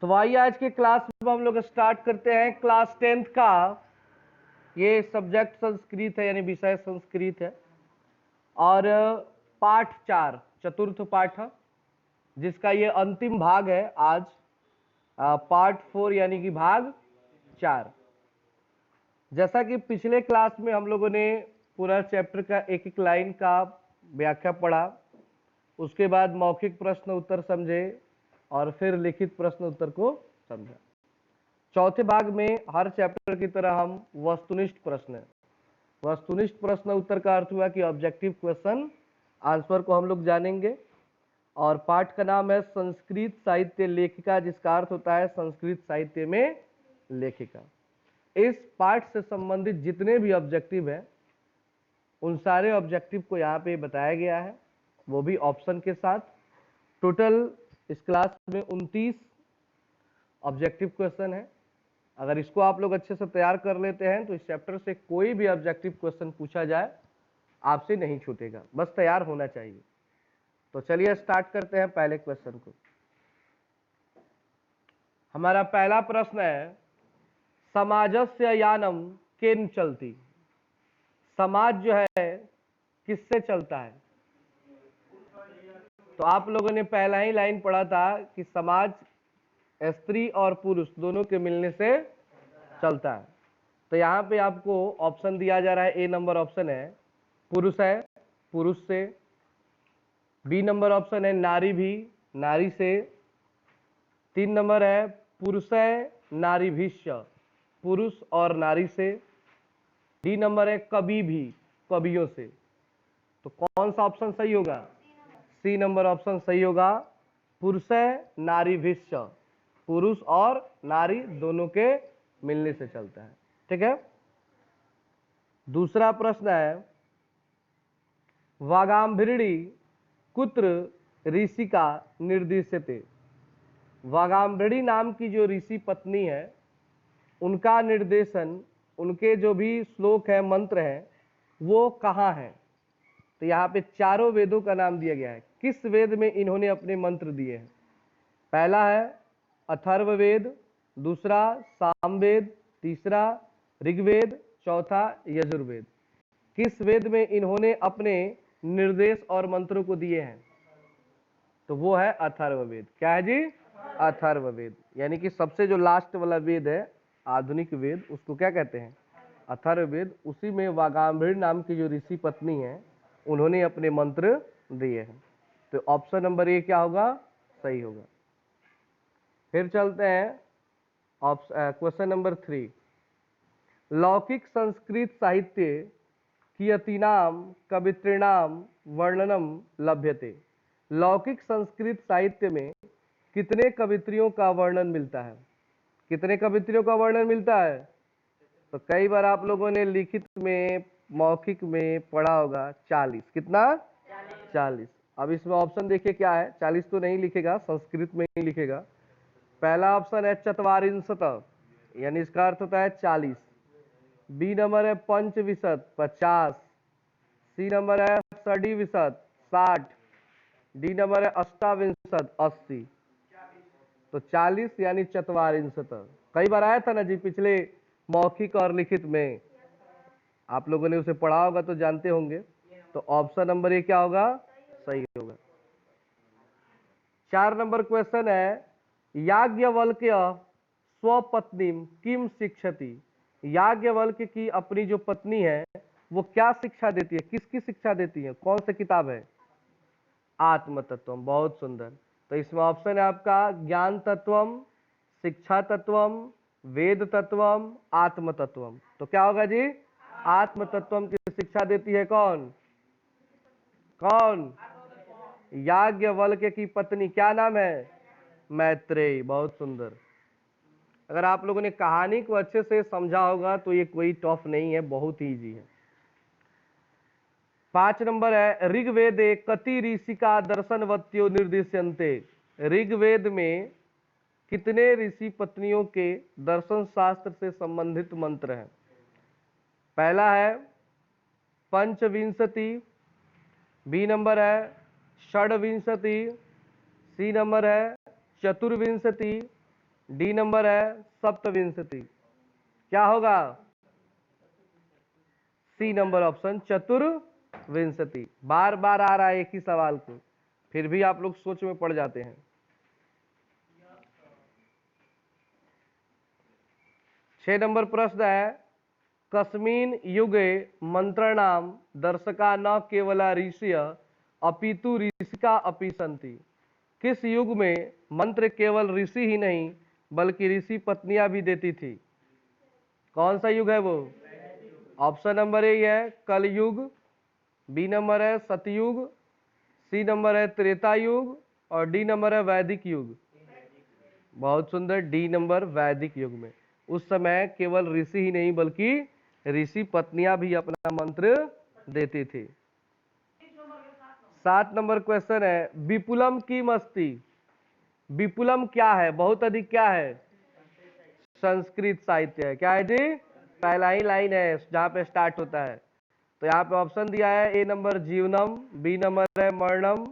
तो आइए आज के क्लास में हम लोग स्टार्ट करते हैं क्लास 10th का। ये सब्जेक्ट संस्कृत है, यानी विषय संस्कृत है, और पाठ 4 चतुर्थ पाठ है, जिसका ये अंतिम भाग है आज। पार्ट 4 यानी कि भाग 4। जैसा कि पिछले क्लास में हम लोगों ने पूरा चैप्टर का एक एक लाइन का व्याख्या पढ़ा, उसके बाद मौखिक प्रश्न उत्तर समझे और फिर लिखित प्रश्न उत्तर को समझा। चौथे भाग में हर चैप्टर की तरह हम वस्तुनिष्ठ प्रश्न उत्तर का अर्थ हुआ कि ऑब्जेक्टिव क्वेश्चन आंसर को हम लोग जानेंगे। और पाठ का नाम है संस्कृत साहित्य लेखिका, जिसका अर्थ होता है संस्कृत साहित्य में लेखिका। इस पाठ से संबंधित जितने भी ऑब्जेक्टिव हैं उन सारे ऑब्जेक्टिव को यहाँ पे बताया गया है, वो भी ऑप्शन के साथ। टोटल इस क्लास में 29 ऑब्जेक्टिव क्वेश्चन है। अगर इसको आप लोग अच्छे से तैयार कर लेते हैं तो इस चैप्टर से कोई भी ऑब्जेक्टिव क्वेश्चन पूछा जाए आपसे नहीं छूटेगा, बस तैयार होना चाहिए। तो चलिए स्टार्ट करते हैं पहले क्वेश्चन को। हमारा पहला प्रश्न है, समाजस्य यानम केन चलती। समाज जो है किससे चलता है? तो आप लोगों ने पहला ही लाइन पढ़ा था कि समाज स्त्री और पुरुष दोनों के मिलने से चलता है। तो यहाँ पे आपको ऑप्शन दिया जा रहा है, ए नंबर ऑप्शन है पुरुष है, पुरुष से। बी नंबर ऑप्शन है नारी भी, नारी से। 3 नंबर है पुरुष है नारी भीष्य, पुरुष और नारी से। डी नंबर है कवि भी, कवियों से। तो कौन सा ऑप्शन सही होगा? सी नंबर ऑप्शन सही होगा, पुरुष है नारी भीष्य, पुरुष और नारी दोनों के मिलने से चलता है। ठीक है। दूसरा प्रश्न है, वागाम्भृणी कुत्र ऋषि का निर्देशते। वागाम्भृणी नाम की जो ऋषि पत्नी है उनका निर्देशन, उनके जो भी श्लोक है, मंत्र है, वो कहाँ है? तो यहाँ पे चारों वेदों का नाम दिया गया है। किस वेद में इन्होंने अपने मंत्र दिए हैं? पहला है अथर्ववेद, दूसरा सामवेद, तीसरा ऋग्वेद, चौथा यजुर्वेद। किस वेद में इन्होंने अपने निर्देश और मंत्रों को दिए हैं? तो वो है अथर्ववेद। क्या है जी? अथर्ववेद। यानी कि सबसे जो लास्ट वाला वेद है, आधुनिक वेद, उसको क्या कहते हैं? अथर्ववेद। उसी में वागाम्भृणी नाम की जो ऋषि पत्नी है उन्होंने अपने मंत्र दिए हैं। तो ऑप्शन नंबर ए क्या होगा? सही होगा। फिर चलते हैं क्वेश्चन नंबर 3। लौकिक संस्कृत साहित्य कियतीनाम कवित्रीणाम वर्णनम लभ्यते। लौकिक संस्कृत साहित्य में कितने कवित्रियों का वर्णन मिलता है? कितने कवित्रियों का वर्णन मिलता है? तो कई बार आप लोगों ने लिखित में, मौखिक में पढ़ा होगा 40। कितना? 40। अब इसमें ऑप्शन देखिए क्या है। 40 तो नहीं लिखेगा, संस्कृत में ही लिखेगा। पहला ऑप्शन है चत्वारिंशत, यानी इसका अर्थ होता है 40। बी नंबर है पंचविशत, 50। सी नंबर है षडीविशत, 60। डी नंबर है अष्टाविंशत, 80। तो 40 यानी चत्वारिंशत। कई बार आया था ना जी पिछले मौखिक और लिखित में, आप लोगों ने उसे पढ़ा होगा तो जानते होंगे। तो ऑप्शन नंबर ए क्या होगा? सही होगा। 4 नंबर क्वेश्चन है, याज्ञवल्क्य स्वपत्नी किम शिक्षति। याज्ञवल्क्य की अपनी जो पत्नी है वो क्या शिक्षा देती है? किसकी शिक्षा देती है? कौन सी किताब है? आत्मतत्वम। बहुत सुंदर। तो इसमें ऑप्शन है आपका ज्ञान तत्वम, शिक्षा तत्वम, वेद तत्वम, आत्म तत्वम। तो क्या होगा जी? आत्म तत्वम की शिक्षा देती है कौन? कौन? याज्ञवल्क्य की पत्नी। क्या नाम है? मैत्रेयी। बहुत सुंदर। अगर आप लोगों ने कहानी को अच्छे से समझा होगा तो ये कोई टफ नहीं है, बहुत ही इजी है। 5 नंबर है, ऋग्वेदे कति ऋषिका दर्शनवत्यो निर्दिश्यन्ते। ऋग्वेद में कितने ऋषि पत्नियों के दर्शन शास्त्र से संबंधित मंत्र हैं? पहला है पंचविंशति, बी नंबर है षड्विंशति, सी नंबर है चतुर्विंशति, डी नंबर है सप्तविंशति, क्या होगा? सी नंबर ऑप्शन चतुर्विंशति। बार बार आ रहा है एक ही सवाल को, फिर भी आप लोग सोच में पड़ जाते हैं। 6 नंबर प्रश्न है, कस्मिन् युगे मंत्रणाम दर्शका न केवल ऋषय अपितु ऋषिका अपि सन्ति। किस युग में मंत्र केवल ऋषि ही नहीं बल्कि ऋषि पत्नियां भी देती थी? कौन सा युग है वो? ऑप्शन नंबर ए है कलयुग, बी नंबर है सतयुग, सी नंबर है त्रेता युग और डी नंबर है वैदिक युग। बहुत सुंदर, डी नंबर वैदिक युग में। उस समय केवल ऋषि ही नहीं बल्कि ऋषि पत्नियां भी अपना मंत्र देती थी। 7 नंबर क्वेश्चन है, विपुलम की मस्ती। विपुलम क्या है? बहुत अधिक क्या है? संस्कृत साहित्य है। क्या है जी? पहला ही लाइन है जहां पे स्टार्ट होता है। तो यहाँ पे ऑप्शन दिया है, ए नंबर जीवनम, बी नंबर है मरणम,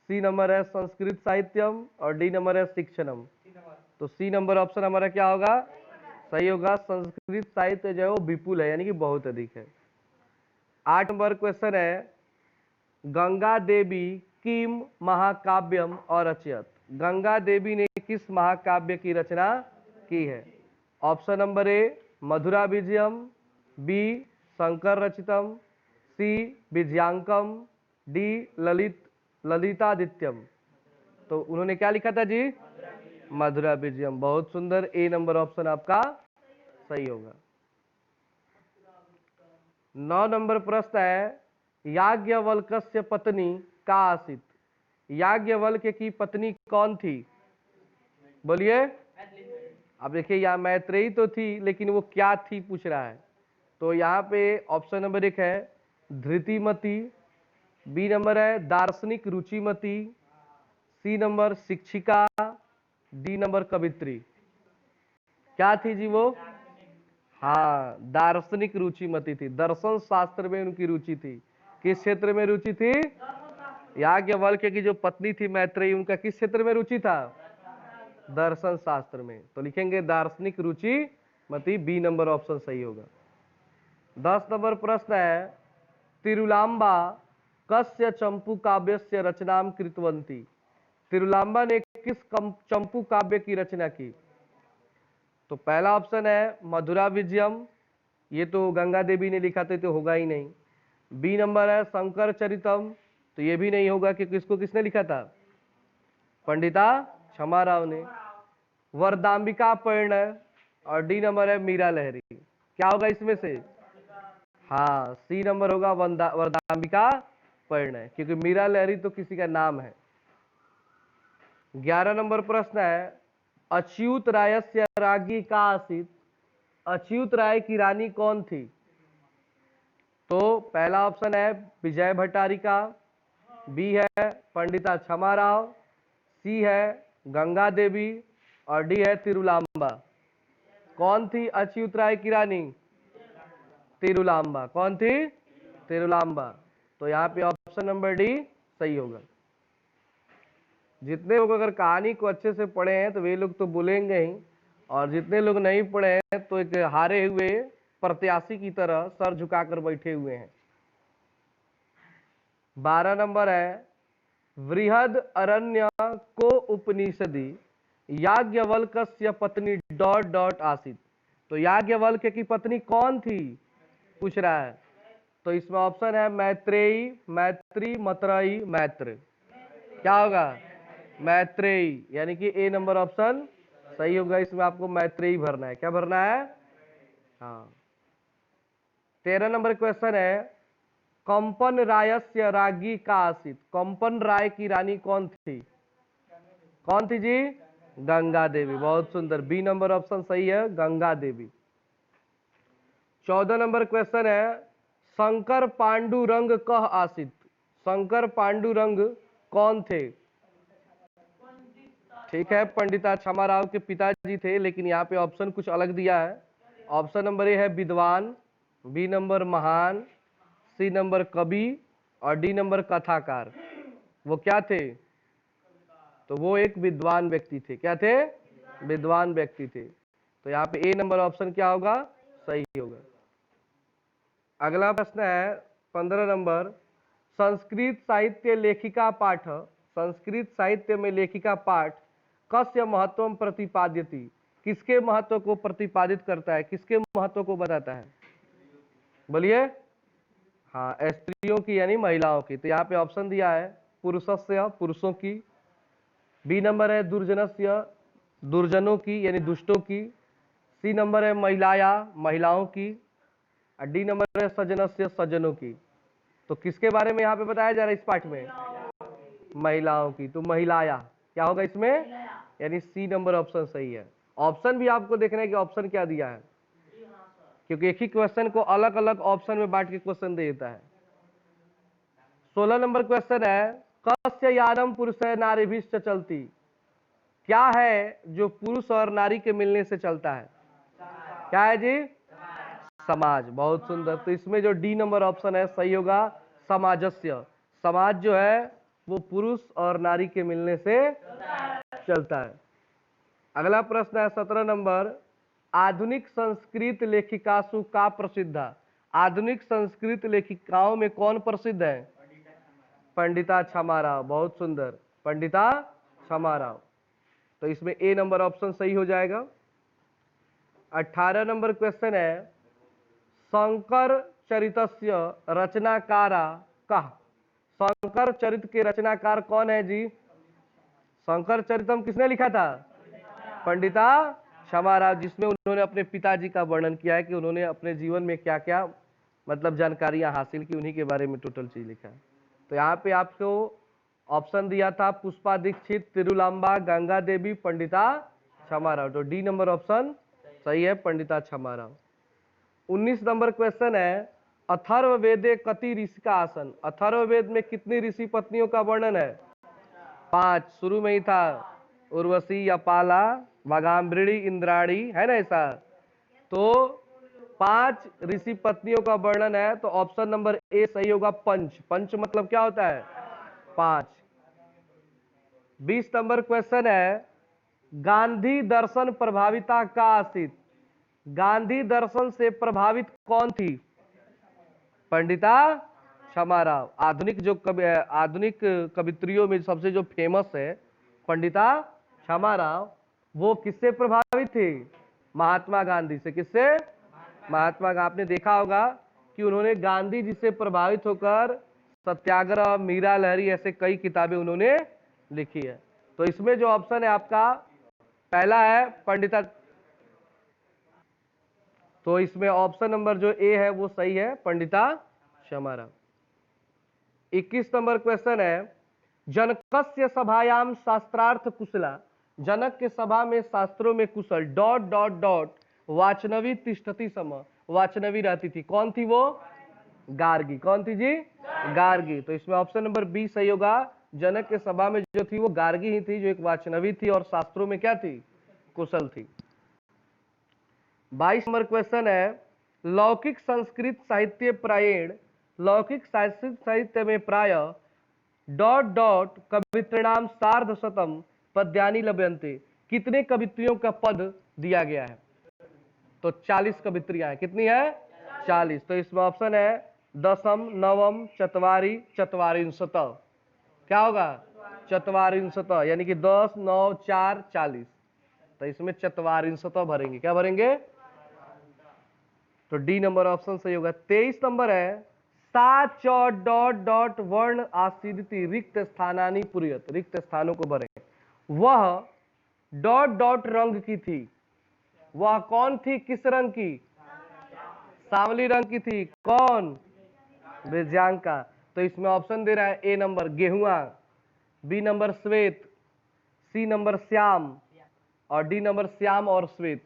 सी नंबर है संस्कृत साहित्यम और डी नंबर है शिक्षणम। तो सी नंबर ऑप्शन हमारा क्या होगा? सही होगा। संस्कृत साहित्य जो है वो विपुल है, यानी कि बहुत अधिक है। 8 नंबर क्वेश्चन है, गंगा देवी किम महाकाव्यम और रचयत। गंगा देवी ने किस महाकाव्य की रचना की है? Option number A Madhura Vijayam, B Shankar Rachitam, C Vijayankam, D Lalitadityam. तो उन्होंने क्या लिखा था जी? मधुरा विजयम। बहुत सुंदर, ए नंबर ऑप्शन आपका सही होगा। 9 नंबर प्रश्न है, याज्ञवल्क्य पत्नी का आसित। याज्ञवल्क्य की पत्नी कौन थी? बोलिए। अब देखिए यहाँ मैत्रेयी तो थी, लेकिन वो क्या थी पूछ रहा है। तो यहाँ पे ऑप्शन नंबर 1 है धृतिमती, बी नंबर है दार्शनिक रुचिमती, सी नंबर शिक्षिका, डी नंबर कवित्री। क्या थी जी वो? हाँ, दार्शनिक रुचिमती थी। दर्शन शास्त्र में उनकी रुचि थी। किस क्षेत्र में रुचि थी? याज्ञवल्क्य की जो पत्नी थी मैत्रेयी, उनका किस क्षेत्र में रुचि था? दर्शन शास्त्र में। तो लिखेंगे दार्शनिक रुचि मती, बी नंबर ऑप्शन सही होगा। 10 नंबर प्रश्न है, तिरुलांबा कस्य चंपू काव्यस्य रचनाम कृतवंती। तिरुलांबा ने किस चंपू काव्य की रचना की? तो पहला ऑप्शन है मधुरा विजयम, ये तो गंगा देवी ने लिखा था, तो होगा ही नहीं। बी नंबर है शंकर चरितम, तो ये भी नहीं होगा कि किसको किसने लिखा था? पंडिता क्षमाराव ने। वरदाम्बिका परिणय और डी नंबर है मीरा लहरी। क्या होगा इसमें से? हाँ, सी नंबर होगा वरदाम्बिका परिणय, क्योंकि मीरा लहरी तो किसी का नाम है। 11 नंबर प्रश्न है, अच्युत रायस्य राज्ञी का आसीत। अच्युत राय की रानी कौन थी? तो पहला ऑप्शन है विजय भट्टारिका, बी है पंडिता क्षमाराव, सी है गंगा देवी और डी है तिरुलांबा। कौन थी अच्युत राय की रानी? तिरुलांबा। कौन थी? तिरुलांबा। तो यहाँ पे ऑप्शन नंबर डी सही होगा। जितने लोग अगर कहानी को अच्छे से पढ़े हैं तो वे लोग तो बोलेंगे ही, और जितने लोग नहीं पढ़े हैं तो एक हारे हुए प्रत्याशी की तरह सर झुकाकर बैठे हुए हैं। 12 नंबर है, वृहद अरण्य को उपनिषदि याज्ञवल्क्य पत्नी डॉट डॉट आसित। तो याज्ञवल्क्य की पत्नी कौन थी पूछ रहा है। तो इसमें ऑप्शन है मैत्रेयी, मैत्री, मतरेयी, मैत्र। क्या होगा? मैत्रेयी, यानी कि ए नंबर ऑप्शन सही होगा। इसमें आपको मैत्रेयी भरना है। क्या भरना है? हाँ। 13 नंबर क्वेश्चन है, कंपन रायस्य राज्ञी का आसित। कंपन राय की रानी कौन थी? कौन थी जी? गंगा देवी। बहुत सुंदर, बी नंबर ऑप्शन सही है, गंगा देवी। 14 नंबर क्वेश्चन है, शंकर पांडुरंग कह आसित। शंकर पांडुरंग कौन थे? ठीक है, पंडिता क्षमाराव के पिताजी थे, लेकिन यहाँ पे ऑप्शन कुछ अलग दिया है। ऑप्शन नंबर ए है विद्वान, बी नंबर महान, सी नंबर कवि और डी नंबर कथाकार। वो क्या थे? तो वो एक विद्वान व्यक्ति थे। क्या थे? विद्वान व्यक्ति थे। तो यहाँ पे ए नंबर ऑप्शन क्या होगा, सही होगा। अगला प्रश्न है 15 नंबर, संस्कृत साहित्य लेखिका पाठ, संस्कृत साहित्य में लेखिका पाठ कस्य महत्व प्रतिपाद्यति, किसके महत्व को प्रतिपादित करता है, किसके महत्व को बताता है, बोलिए। हाँ, स्त्रियों की यानी महिलाओं की। तो यहाँ पे ऑप्शन दिया है पुरुषस्य, पुरुषों की, बी नंबर है दुर्जनस्य, दुर्जनों की यानी दुष्टों की, सी नंबर है महिलाया, महिलाओं की, और डी नंबर है सजनस्य, सज्जनों की। तो किसके बारे में यहाँ पे बताया जा रहा है इस पाठ में, महिलाओं की। तो महिलाया क्या होगा इसमें, यानी सी नंबर ऑप्शन सही है। ऑप्शन भी आपको देखना है कि ऑप्शन क्या दिया है, क्योंकि एक ही क्वेश्चन को अलग अलग ऑप्शन में बांट के क्वेश्चन देता है। 16 नंबर क्वेश्चन है, कस्य यानम पुरुषय नारीभिश्च चलती, क्या है जो पुरुष और नारी के मिलने से चलता है, क्या है जी, समाज। बहुत सुंदर। तो इसमें जो डी नंबर ऑप्शन है सही होगा, समाजस्य। समाज जो है वो पुरुष और नारी के मिलने से चलता है। अगला प्रश्न है 17 नंबर, आधुनिक संस्कृत लेखिकासु का प्रसिद्ध, आधुनिक संस्कृत लेखिकाओं में कौन प्रसिद्ध है, पंडिता क्षमाराव। बहुत सुंदर, पंडिता क्षमाराव। तो इसमें ए नंबर ऑप्शन सही हो जाएगा। 18 नंबर क्वेश्चन है, शंकर चरितस्य रचनाकारा कः, शंकर चरित के रचनाकार कौन है जी, शंकर चरितम किसने लिखा था, पंडिता क्षमाराव, जिसमें उन्होंने अपने पिताजी का वर्णन किया है कि उन्होंने अपने जीवन में क्या क्या मतलब जानकारियां हासिल की, उन्हीं के बारे में टोटल चीज लिखा है। तो यहाँ पे आपको ऑप्शन दिया था पुष्पा दीक्षित, तिरुलांबा, गंगा देवी, पंडिता क्षमाराव। तो डी नंबर ऑप्शन सही है, पंडिता क्षमाराव। 19 नंबर क्वेश्चन है, अथर्ववेदे कति ऋषि का आसन, अथर्ववेद में कितनी ऋषि पत्नियों का वर्णन है, 5। शुरू में ही था उर्वशी या पाला, वागाम्बृणी, इंद्राणी, है ना ऐसा। तो 5 ऋषि पत्नियों का वर्णन है। तो ऑप्शन नंबर ए सही होगा, पंच। पंच मतलब क्या होता है, 5। 20 नंबर क्वेश्चन है, गांधी दर्शन प्रभाविता का आसित, गांधी दर्शन से प्रभावित कौन थी, पंडिता क्षमाराव। आधुनिक जो आधुनिक कवित्रियों में सबसे जो फेमस है पंडिता क्षमाराव, वो किससे प्रभावित थे, महात्मा गांधी से। किससे, महात्मा गांधी। आपने देखा होगा कि उन्होंने गांधी जी से प्रभावित होकर सत्याग्रह, मीरा लहरी, ऐसे कई किताबें उन्होंने लिखी है। तो इसमें जो ऑप्शन है आपका पहला है पंडिता, तो इसमें ऑप्शन नंबर जो ए है वो सही है, पंडिता क्षमाराव। 21 नंबर क्वेश्चन है, जनकस्य सभायाम शास्त्रार्थ कुशला, जनक के सभा में शास्त्रों में कुशल डॉट डॉट डॉट वाचनवी तिष्ठति सम, वाचनवी रहती थी, कौन थी वो, गार्गी। कौन थी जी, गार्गी। तो इसमें ऑप्शन नंबर बी सही होगा, जनक के सभा में जो थी वो गार्गी ही थी, जो एक वाचनवी थी और शास्त्रों में क्या थी, कुशल थी। 22 नंबर क्वेश्चन है, लौकिक संस्कृत साहित्य प्रायण, लौकिक संस्कृत साहित्य में प्राय डॉट डॉट कवित्रिणाम सार्धशतम पद्यानि लभ्यन्ते, कितने कवित्रियों का पद दिया गया है, तो 40 कवित्रियां हैं। कितनी है, 40। तो इसमें ऑप्शन है दशम, नवम, चत्वारी, चत्वारिंशत, क्या होगा, चत्वारिंशत, यानी कि 10, 9, 4, 40। तो इसमें चत्वारिंशत भरेंगे, क्या भरेंगे, तो डी नंबर ऑप्शन सही होगा। 23 नंबर है, सा च डॉट डॉट वर्ण आसीदिति रिक्त स्थानानि पुरियत, रिक्त स्थानों को भरें। वह डॉट डॉट रंग की थी, वह कौन थी, किस रंग की, सांवली रंग की थी, कौन, विजयांका। तो इसमें ऑप्शन दे रहा है ए नंबर गेहुआ, बी नंबर श्वेत, सी नंबर श्याम, और डी नंबर श्याम और श्वेत।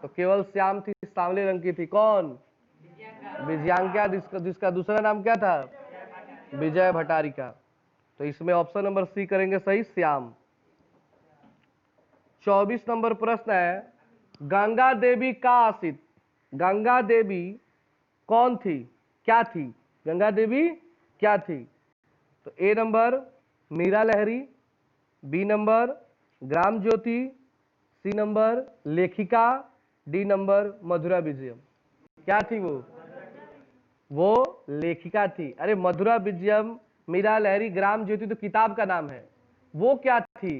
तो केवल श्याम थी, सांवले रंग की थी, कौन, विजयांका, जिसका दूसरा नाम क्या था, विजय भटारिका। तो इसमें ऑप्शन नंबर सी करेंगे सही, श्याम। 24 नंबर प्रश्न है, गंगा देवी का आसित, गंगा देवी कौन थी, क्या थी, गंगा देवी क्या थी। तो ए नंबर मीरा लहरी, बी नंबर ग्राम ज्योति, सी नंबर लेखिका, डी नंबर मधुरा विजयम। क्या थी वो लेखिका थी। अरे मधुरा विजयम, मीरा लहरी, ग्राम ज्योति तो किताब का नाम है, वो क्या थी?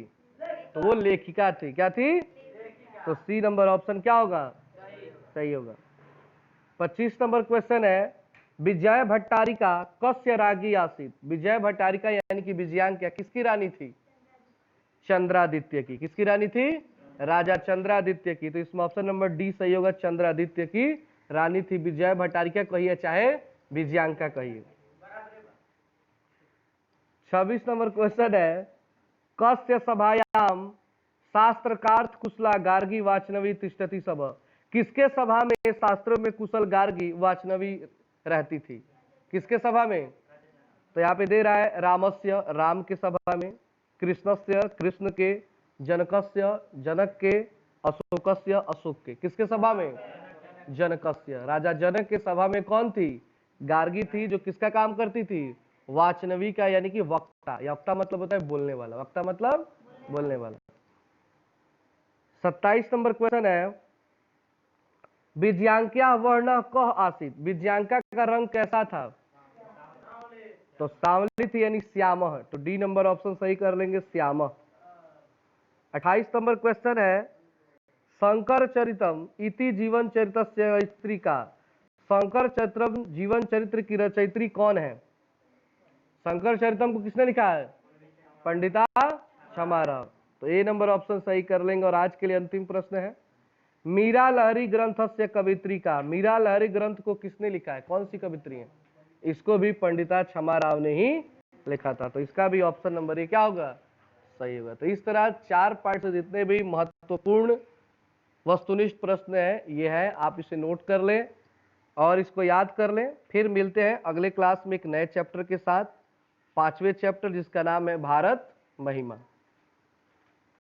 तो वो लेखिका थी। क्या थी? तो सी नंबर ऑप्शन क्या होगा? सही होगा। 25 नंबर क्वेश्चन है, विजय भट्टारिका कस्य रागी आसीत। विजय भट्टारिका यानी कि विजयांक्या किसकी रानी थी? चंद्रादित्य की। किसकी रानी थी? राजा चंद्रादित्य की। तो इसमें ऑप्शन नंबर डी सही होगा, चंद्रादित्य की रानी थी। विजय भट्टारिका कहिए चाहे विजयांका कहिए। 26 नंबर क्वेश्चन है, कस्य सभायाम शास्त्रकार्थ कुशला गार्गी वाचनवी तिष्ठति सभ। किसके सभा में शास्त्रों में कुशल गार्गी वाचनवी रहती थी? किसके सभा में? तो यहाँ पे दे रहा है, रामस्य राम के सभा में, कृष्णस्य कृष्ण के, जनकस्य जनक के, अशोकस्य अशोक के। किसके सभा में? जनकस्य। राजा जनक के सभा में कौन थी? गार्गी थी, जो किसका काम करती थी? वाचनवी का, यानी कि वक्ता। वक्ता मतलब होता है बोलने वाला। वक्ता मतलब बोलने वाला। 27 नंबर क्वेश्चन है, विजयांक्या वर्ण कह आसित। विजयांका का रंग कैसा था? तो सांवली थी, यानी श्याम। तो डी नंबर ऑप्शन सही कर लेंगे, श्याम। 28 नंबर क्वेश्चन है, शंकर चरितम इति जीवन चरित्र रचयित्री का। शंकर चरित्रम जीवन चरित्र की रचयित्री कौन है? शंकर चरितम को किसने लिखा है? पंडिता क्षमा राव। तो ए नंबर ऑप्शन सही कर लेंगे। और आज के लिए अंतिम प्रश्न है, मीरा लहरी ग्रंथ से कवित्री का। मीरा लहरी ग्रंथ को किसने लिखा है? कौन सी कवित्री है? इसको भी पंडिता क्षमा राव ने ही लिखा था। तो इसका भी ऑप्शन नंबर ए क्या होगा? सही होगा। तो इस तरह 4 पार्ट से जितने भी महत्वपूर्ण वस्तुनिष्ठ प्रश्न है ये है, आप इसे नोट कर लें और इसको याद कर लें। फिर मिलते हैं अगले क्लास में एक नए चैप्टर के साथ, 5वें चैप्टर जिसका नाम है भारत महिमा।